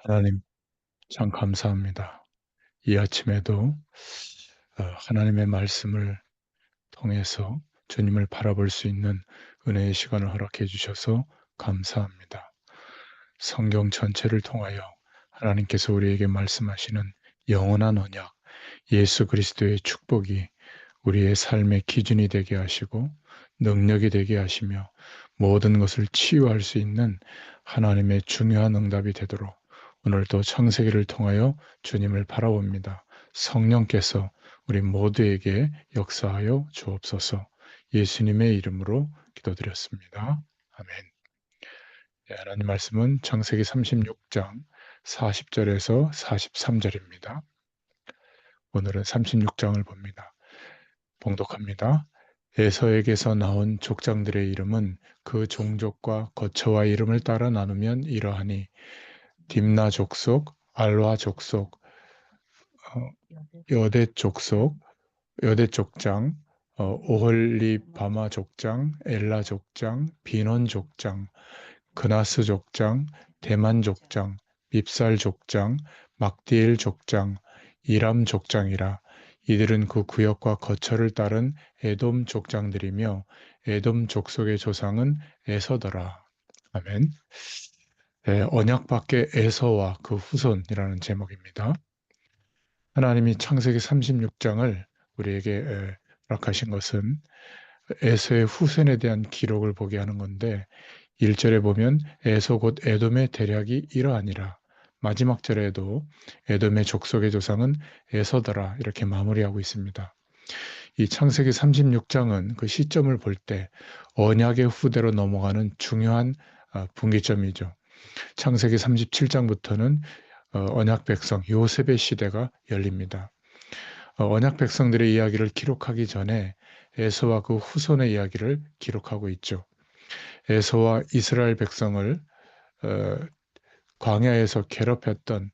하나님, 참 감사합니다. 이 아침에도 하나님의 말씀을 통해서 주님을 바라볼 수 있는 은혜의 시간을 허락해 주셔서 감사합니다. 성경 전체를 통하여 하나님께서 우리에게 말씀하시는 영원한 언약, 예수 그리스도의 축복이 우리의 삶의 기준이 되게 하시고 능력이 되게 하시며 모든 것을 치유할 수 있는 하나님의 중요한 응답이 되도록 오늘도 창세기를 통하여 주님을 바라봅니다. 성령께서 우리 모두에게 역사하여 주옵소서. 예수님의 이름으로 기도드렸습니다. 아멘. 네, 하나님 말씀은 창세기 36장 40절에서 43절입니다. 오늘은 36장을 봅니다. 봉독합니다. 에서에게서 나온 족장들의 이름은 그 종족과 거처와 이름을 따라 나누면 이러하니 딥나 족속, 알와 족속, 여대 족속, 여대 족장, 오홀리바마 족장, 엘라 족장, 비논 족장, 그나스 족장, 대만 족장, 밉살 족장, 막디엘 족장, 이람 족장이라. 이들은 그 구역과 거처를 따른 에돔 족장들이며 에돔 족속의 조상은 에서더라. 아멘. 네, 언약 밖의 에서와 그 후손이라는 제목입니다. 하나님이 창세기 36장을 우리에게 허락하신 것은 에서의 후손에 대한 기록을 보게 하는 건데 1절에 보면 에서 곧 에돔의 대략이 이러하니라. 마지막 절에도 에돔의 족속의 조상은 에서더라 이렇게 마무리하고 있습니다. 이 창세기 36장은 그 시점을 볼 때 언약의 후대로 넘어가는 중요한 분기점이죠. 창세기 37장부터는 언약 백성 요셉의 시대가 열립니다. 언약 백성들의 이야기를 기록하기 전에 에서와 그 후손의 이야기를 기록하고 있죠. 에서와 이스라엘 백성을 어, 광야에서 괴롭혔던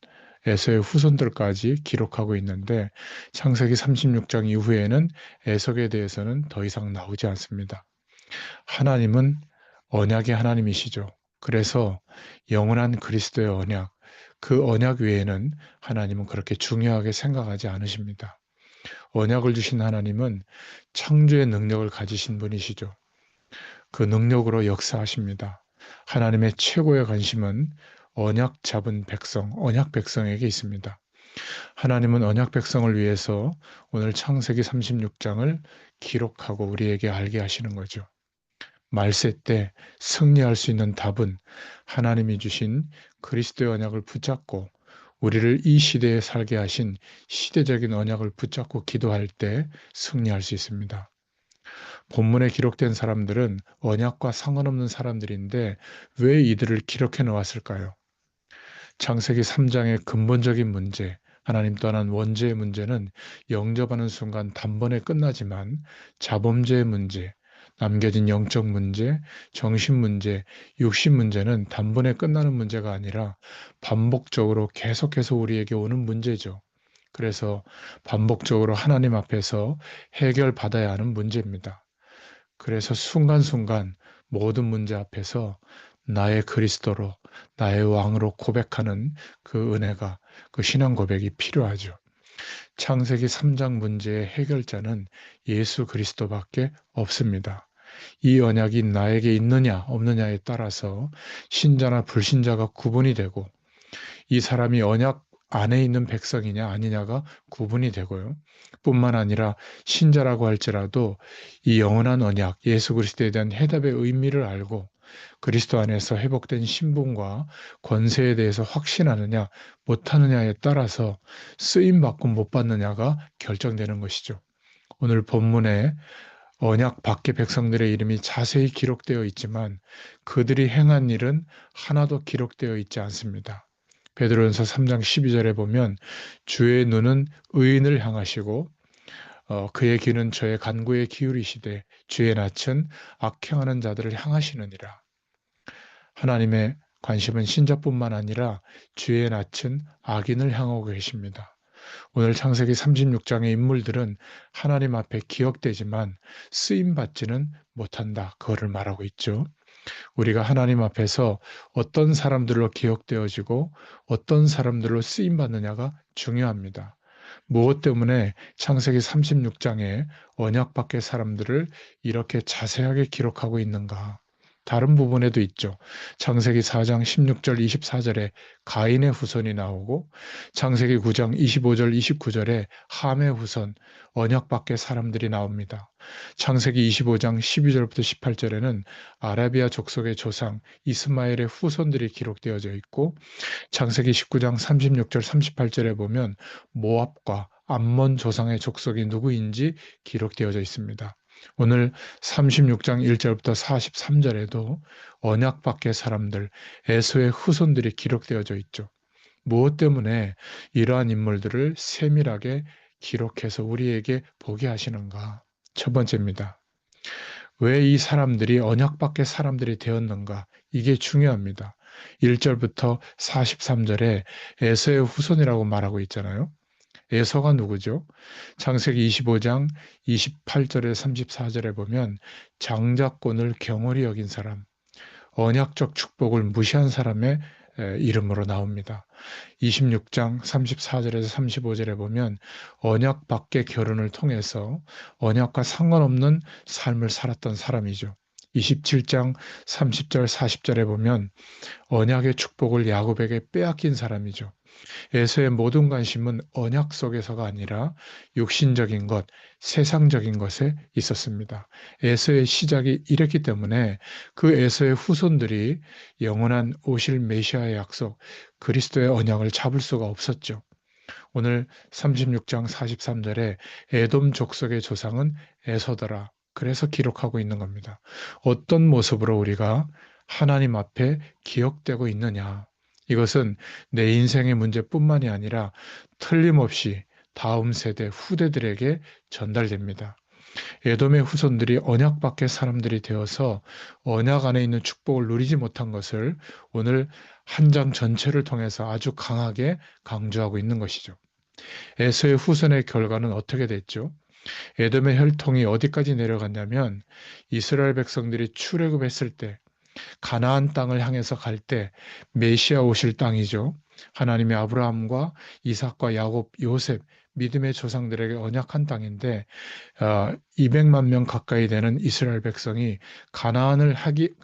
에서의 후손들까지 기록하고 있는데 창세기 36장 이후에는 에석에 대해서는 더 이상 나오지 않습니다. 하나님은 언약의 하나님이시죠. 그래서 영원한 그리스도의 언약, 그 언약 외에는 하나님은 그렇게 중요하게 생각하지 않으십니다. 언약을 주신 하나님은 창조의 능력을 가지신 분이시죠. 그 능력으로 역사하십니다. 하나님의 최고의 관심은 언약 잡은 백성, 언약 백성에게 있습니다. 하나님은 언약 백성을 위해서 오늘 창세기 36장을 기록하고 우리에게 알게 하시는 거죠. 말세 때 승리할 수 있는 답은 하나님이 주신 그리스도의 언약을 붙잡고 우리를 이 시대에 살게 하신 시대적인 언약을 붙잡고 기도할 때 승리할 수 있습니다. 본문에 기록된 사람들은 언약과 상관없는 사람들인데 왜 이들을 기록해 놓았을까요? 창세기 3장의 근본적인 문제, 하나님 떠난 원죄의 문제는 영접하는 순간 단번에 끝나지만 자범죄의 문제, 남겨진 영적 문제, 정신 문제, 육신 문제는 단번에 끝나는 문제가 아니라 반복적으로 계속해서 우리에게 오는 문제죠. 그래서 반복적으로 하나님 앞에서 해결받아야 하는 문제입니다. 그래서 순간순간 모든 문제 앞에서 나의 그리스도로, 나의 왕으로 고백하는 그 은혜가, 그 신앙 고백이 필요하죠. 창세기 3장 문제의 해결자는 예수 그리스도밖에 없습니다. 이 언약이 나에게 있느냐 없느냐에 따라서 신자나 불신자가 구분이 되고 이 사람이 언약 안에 있는 백성이냐 아니냐가 구분이 되고요. 뿐만 아니라 신자라고 할지라도 이 영원한 언약, 예수 그리스도에 대한 해답의 의미를 알고 그리스도 안에서 회복된 신분과 권세에 대해서 확신하느냐 못하느냐에 따라서 쓰임받고 못 받느냐가 결정되는 것이죠. 오늘 본문에 언약 밖의 백성들의 이름이 자세히 기록되어 있지만 그들이 행한 일은 하나도 기록되어 있지 않습니다. 베드로전서 3장 12절에 보면 주의 눈은 의인을 향하시고 그의 귀는 저의 간구에 기울이시되 주의 낯은 악행하는 자들을 향하시느니라. 하나님의 관심은 신자뿐만 아니라 주의 낯은 악인을 향하고 계십니다. 오늘 창세기 36장의 인물들은 하나님 앞에 기억되지만 쓰임받지는 못한다. 그거를 말하고 있죠. 우리가 하나님 앞에서 어떤 사람들로 기억되어지고 어떤 사람들로 쓰임받느냐가 중요합니다. 무엇 때문에 창세기 36장에 언약 밖의 사람들을 이렇게 자세하게 기록하고 있는가? 다른 부분에도 있죠. 창세기 4장 16절 24절에 가인의 후손이 나오고 창세기 9장 25절 29절에 함의 후손 언약 밖의 사람들이 나옵니다. 창세기 25장 12절부터 18절에는 아라비아 족속의 조상 이스마엘의 후손들이 기록되어져 있고 창세기 19장 36절 38절에 보면 모압과 암몬 조상의 족속이 누구인지 기록되어져 있습니다. 오늘 36장 1절부터 43절에도 언약 밖의 사람들, 에서의 후손들이 기록되어져 있죠. 무엇 때문에 이러한 인물들을 세밀하게 기록해서 우리에게 보게 하시는가? 첫 번째입니다. 왜 이 사람들이 언약 밖의 사람들이 되었는가? 이게 중요합니다. 1절부터 43절에 에서의 후손이라고 말하고 있잖아요. 에서가 누구죠? 창세기 25장 28절에 34절에 보면 장자권을 경홀히 여긴 사람, 언약적 축복을 무시한 사람의 이름으로 나옵니다. 26장 34절에서 35절에 보면 언약 밖의 결혼을 통해서 언약과 상관없는 삶을 살았던 사람이죠. 27장 30절 40절에 보면 언약의 축복을 야곱에게 빼앗긴 사람이죠. 에서의 모든 관심은 언약 속에서가 아니라 육신적인 것, 세상적인 것에 있었습니다. 에서의 시작이 이랬기 때문에 그 에서의 후손들이 영원한 오실 메시아의 약속, 그리스도의 언약을 잡을 수가 없었죠. 오늘 36장 43절에 에돔 족속의 조상은 에서더라. 그래서 기록하고 있는 겁니다. 어떤 모습으로 우리가 하나님 앞에 기억되고 있느냐. 이것은 내 인생의 문제뿐만이 아니라 틀림없이 다음 세대 후대들에게 전달됩니다. 에돔의 후손들이 언약 밖의 사람들이 되어서 언약 안에 있는 축복을 누리지 못한 것을 오늘 한 장 전체를 통해서 아주 강하게 강조하고 있는 것이죠. 에서의 후손의 결과는 어떻게 됐죠? 에돔의 혈통이 어디까지 내려갔냐면 이스라엘 백성들이 출애굽했을 때 가나안 땅을 향해서 갈 때 메시아 오실 땅이죠. 하나님의 아브라함과 이삭과 야곱, 요셉 믿음의 조상들에게 언약한 땅인데 200만 명 가까이 되는 이스라엘 백성이 가나안을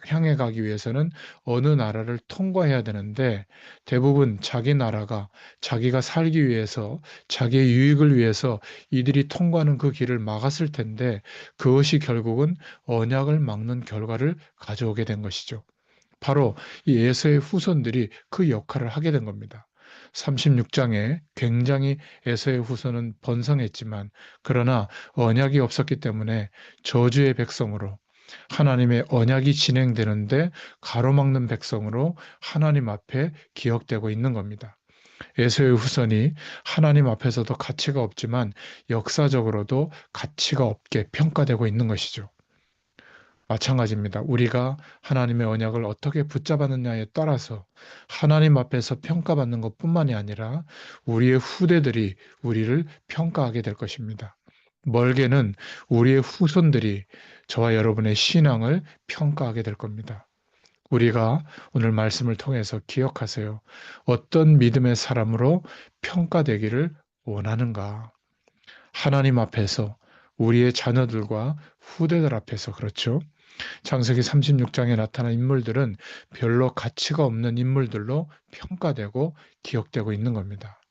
향해 가기 위해서는 어느 나라를 통과해야 되는데 대부분 자기 나라가 자기가 살기 위해서 자기의 유익을 위해서 이들이 통과하는 그 길을 막았을 텐데 그것이 결국은 언약을 막는 결과를 가져오게 된 것이죠. 바로 이 에서의 후손들이 그 역할을 하게 된 겁니다. 36장에 굉장히 에서의 후손은 번성했지만 그러나 언약이 없었기 때문에 저주의 백성으로 하나님의 언약이 진행되는데 가로막는 백성으로 하나님 앞에 기억되고 있는 겁니다. 에서의 후손이 하나님 앞에서도 가치가 없지만 역사적으로도 가치가 없게 평가되고 있는 것이죠. 마찬가지입니다. 우리가 하나님의 언약을 어떻게 붙잡았느냐에 따라서 하나님 앞에서 평가받는 것뿐만이 아니라 우리의 후대들이 우리를 평가하게 될 것입니다. 멀게는 우리의 후손들이 저와 여러분의 신앙을 평가하게 될 겁니다. 우리가 오늘 말씀을 통해서 기억하세요. 어떤 믿음의 사람으로 평가되기를 원하는가? 하나님 앞에서 우리의 자녀들과 후대들 앞에서 그렇죠. 창세기 36장에 나타난 인물들은 별로 가치가 없는 인물들로 평가되고 기억되고 있는 겁니다.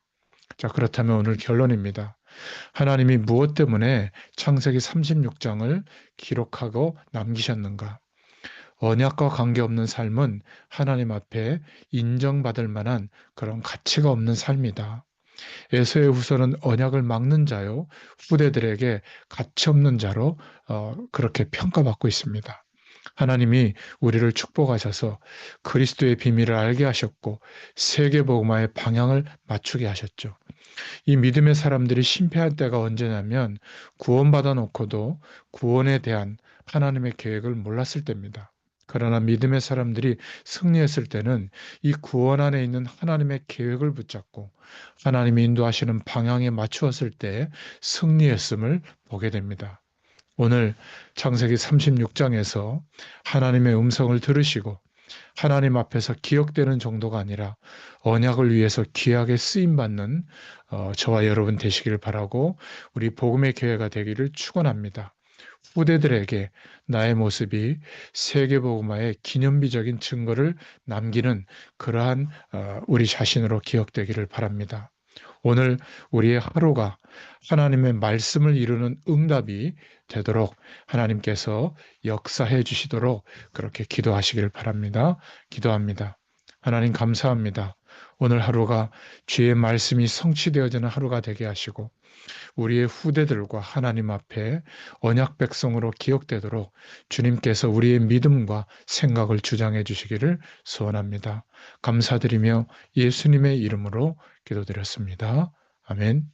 자, 그렇다면 오늘 결론입니다. 하나님이 무엇 때문에 창세기 36장을 기록하고 남기셨는가? 언약과 관계없는 삶은 하나님 앞에 인정받을 만한 그런 가치가 없는 삶이다. 에서의 후손은 언약을 막는 자요, 후대들에게 가치 없는 자로 그렇게 평가받고 있습니다. 하나님이 우리를 축복하셔서 그리스도의 비밀을 알게 하셨고 세계복음화의 방향을 맞추게 하셨죠. 이 믿음의 사람들이 실패할 때가 언제냐면 구원받아 놓고도 구원에 대한 하나님의 계획을 몰랐을 때입니다. 그러나 믿음의 사람들이 승리했을 때는 이 구원 안에 있는 하나님의 계획을 붙잡고 하나님이 인도하시는 방향에 맞추었을 때 승리했음을 보게 됩니다. 오늘 창세기 36장에서 하나님의 음성을 들으시고 하나님 앞에서 기억되는 정도가 아니라 언약을 위해서 귀하게 쓰임받는 저와 여러분 되시기를 바라고 우리 복음의 교회가 되기를 축원합니다. 후대들에게 나의 모습이 세계복음화의 기념비적인 증거를 남기는 그러한 우리 자신으로 기억되기를 바랍니다. 오늘 우리의 하루가 하나님의 말씀을 이루는 응답이 되도록 하나님께서 역사해 주시도록 그렇게 기도하시길 바랍니다. 기도합니다. 하나님 감사합니다. 오늘 하루가 주의 말씀이 성취되어지는 하루가 되게 하시고 우리의 후대들과 하나님 앞에 언약 백성으로 기억되도록 주님께서 우리의 믿음과 생각을 주장해 주시기를 소원합니다. 감사드리며 예수님의 이름으로 기도드렸습니다. 아멘.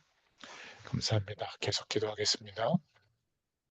감사합니다. 계속 기도하겠습니다.